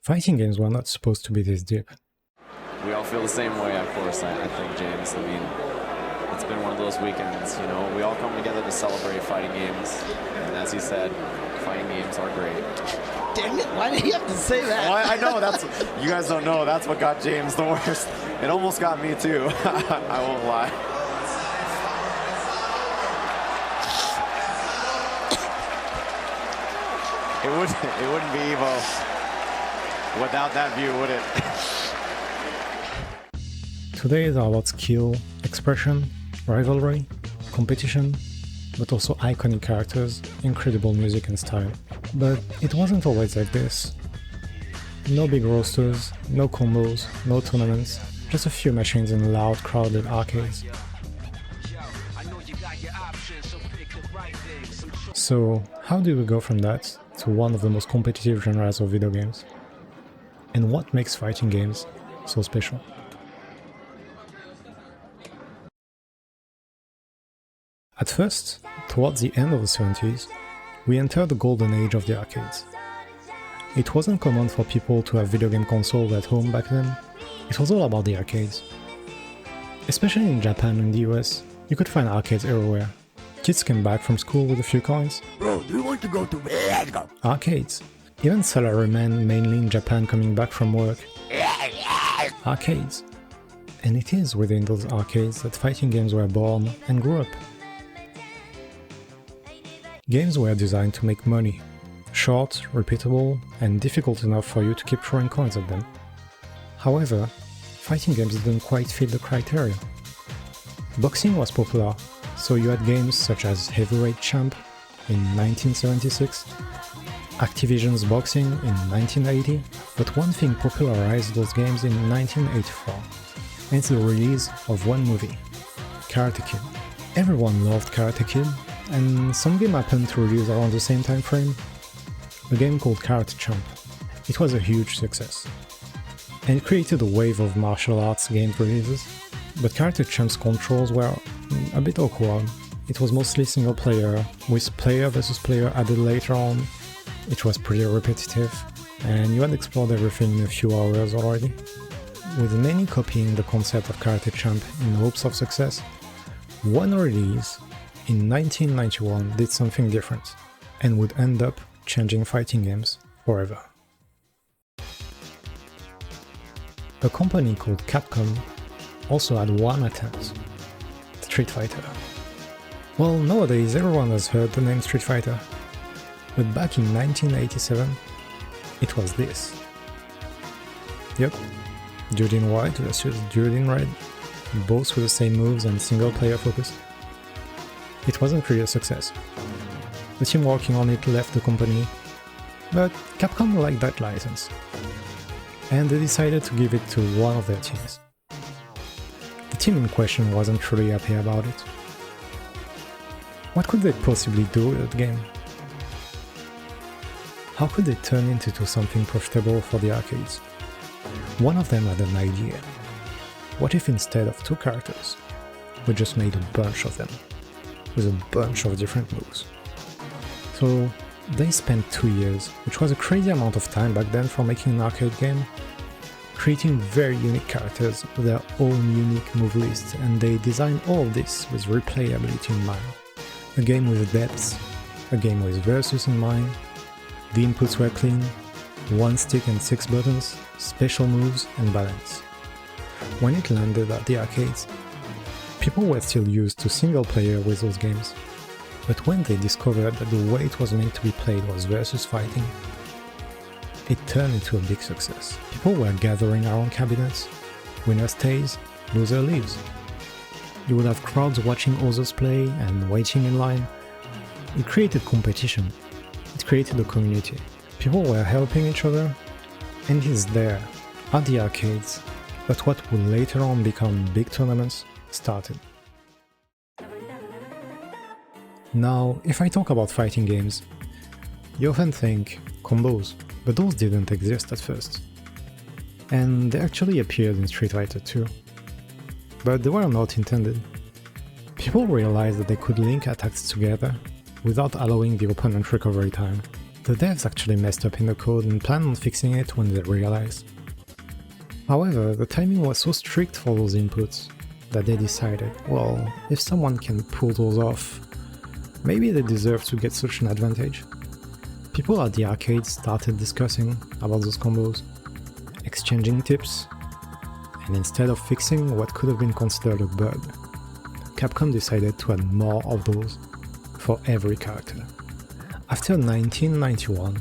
Fighting games were not supposed to be this deep. We all feel the same way, of course, I think, James. I mean, it's been one of those weekends, you know, we all come together to celebrate fighting games. And as he said, fighting games are great. Dang it, why did you have to say that? Well, I know, you guys don't know, that's what got James the worst. It almost got me too, I won't lie. It wouldn't be Evo without that view, would it? Today is about skill, expression, rivalry, competition, but also iconic characters, incredible music and style. But it wasn't always like this. No big rosters, no combos, no tournaments, just a few machines in loud, crowded arcades. So, how do we go from that to one of the most competitive genres of video games? And what makes fighting games so special? At first, towards the end of the 70s, we entered the golden age of the arcades. It wasn't common for people to have video game consoles at home back then. It was all about the arcades. Especially in Japan and the US, you could find arcades everywhere. Kids came back from school with a few coins. Bro, do you want to go to... Let's go. Arcades. Even salarymen, mainly in Japan, coming back from work. Arcades. And it is within those arcades that fighting games were born and grew up. Games were designed to make money. Short, repeatable, and difficult enough for you to keep throwing coins at them. However, fighting games didn't quite fit the criteria. Boxing was popular, so you had games such as Heavyweight Champ in 1976, Activision's Boxing in 1980, but one thing popularized those games in 1984, and it's the release of one movie, Karate Kid. Everyone loved Karate Kid, and some game happened to release around the same time frame, a game called Karate Champ. It was a huge success, and it created a wave of martial arts game releases, but Karate Champ's controls were a bit awkward. It was mostly single player, with player versus player added later on. It was pretty repetitive, and you had explored everything in a few hours already. With many copying the concept of Karate Champ in hopes of success, one release in 1991 did something different, and would end up changing fighting games forever. A company called Capcom also had one attempt, Street Fighter. Well, nowadays everyone has heard the name Street Fighter, but back in 1987, it was this. Yep, Dude in White versus Dude in Red, both with the same moves and single player focus. It wasn't really a success. The team working on it left the company, but Capcom liked that license, and they decided to give it to one of their teams. The team in question wasn't truly happy about it. What could they possibly do with that game? How could they turn it into something profitable for the arcades? One of them had an idea. What if instead of 2 characters, we just made a bunch of them, with a bunch of different moves? So they spent 2 years, which was a crazy amount of time back then for making an arcade game, creating very unique characters with their own unique move lists, and they designed all this with replayability in mind. A game with depth, a game with versus in mind, the inputs were clean, 1 stick and 6 buttons, special moves and balance. When it landed at the arcades, people were still used to single player with those games, but when they discovered that the way it was meant to be played was versus fighting, it turned into a big success. People were gathering around cabinets, winner stays, loser leaves. You would have crowds watching others play and waiting in line. It created competition, it created a community. People were helping each other, and it is there, at the arcades, that what would later on become big tournaments started. Now, if I talk about fighting games, you often think combos, but those didn't exist at first. And they actually appeared in Street Fighter 2. But they were not intended. People realized that they could link attacks together without allowing the opponent recovery time. The devs actually messed up in the code and planned on fixing it when they realized. However, the timing was so strict for those inputs that they decided, well, if someone can pull those off, maybe they deserve to get such an advantage. People at the arcade started discussing about those combos, exchanging tips, and instead of fixing what could have been considered a bug, Capcom decided to add more of those for every character. After 1991,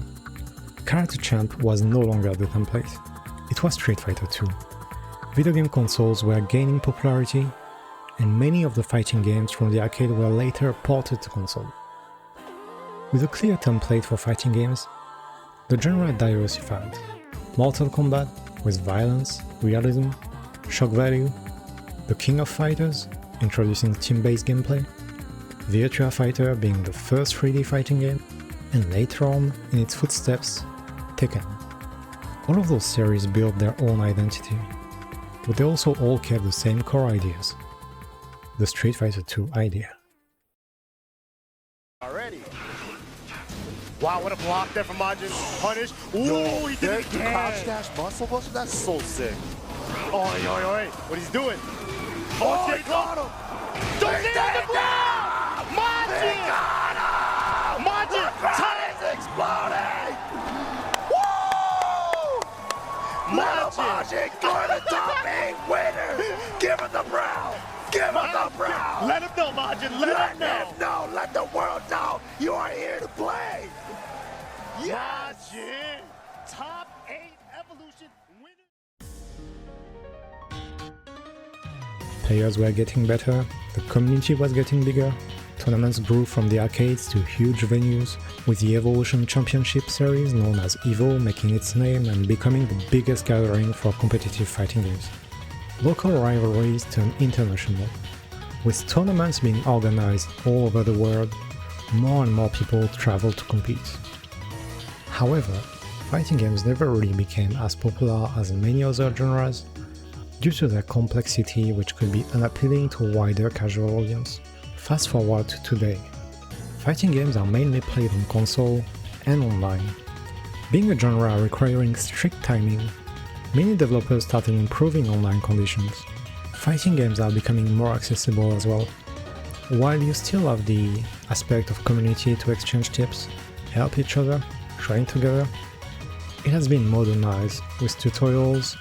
Karate Champ was no longer the template. It was Street Fighter II. Video game consoles were gaining popularity, and many of the fighting games from the arcade were later ported to console. With a clear template for fighting games, the genre diversified. Mortal Kombat with violence, realism, shock value, The King of Fighters introducing team-based gameplay, Virtua Fighter being the first 3D fighting game, and later on, in its footsteps, Tekken. All of those series built their own identity, but they also all kept the same core ideas. The Street Fighter II idea. Already. Wow, what a block there from Majin. Punish. Ooh, he did it again. Crouch dash muscle buster, that's so sick. Oi, oi, oi. What he's doing? Oh, he got him. Don't stay on the ground! Majin! He got him! Majin! Time is exploding! Woo! Majin going to dominate winner! Give him the brown! Give him the brown! Let him know, Majin! Let him know! Let the world know you are here to play! Majin! Top 8 evolution winner! Players were getting better, the community was getting bigger, tournaments grew from the arcades to huge venues, with the Evolution Championship Series known as EVO making its name and becoming the biggest gathering for competitive fighting games. Local rivalries turned international. With tournaments being organized all over the world, more and more people traveled to compete. However, fighting games never really became as popular as many other genres, due to their complexity which could be unappealing to a wider casual audience. Fast forward to today. Fighting games are mainly played on console and online. Being a genre requiring strict timing, many developers started improving online conditions. Fighting games are becoming more accessible as well. While you still have the aspect of community to exchange tips, help each other, train together, it has been modernized with tutorials,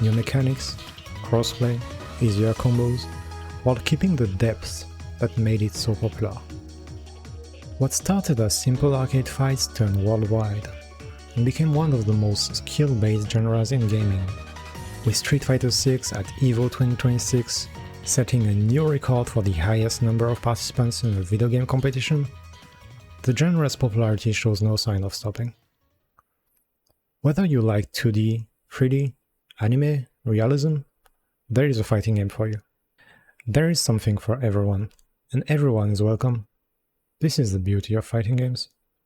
new mechanics, crossplay, easier combos, while keeping the depth that made it so popular. What started as simple arcade fights turned worldwide, and became one of the most skill-based genres in gaming, with Street Fighter VI at EVO 2026 setting a new record for the highest number of participants in a video game competition. The genre's popularity shows no sign of stopping. Whether you like 2D, 3D, anime, realism, there is a fighting game for you. There is something for everyone, and everyone is welcome. This is the beauty of fighting games.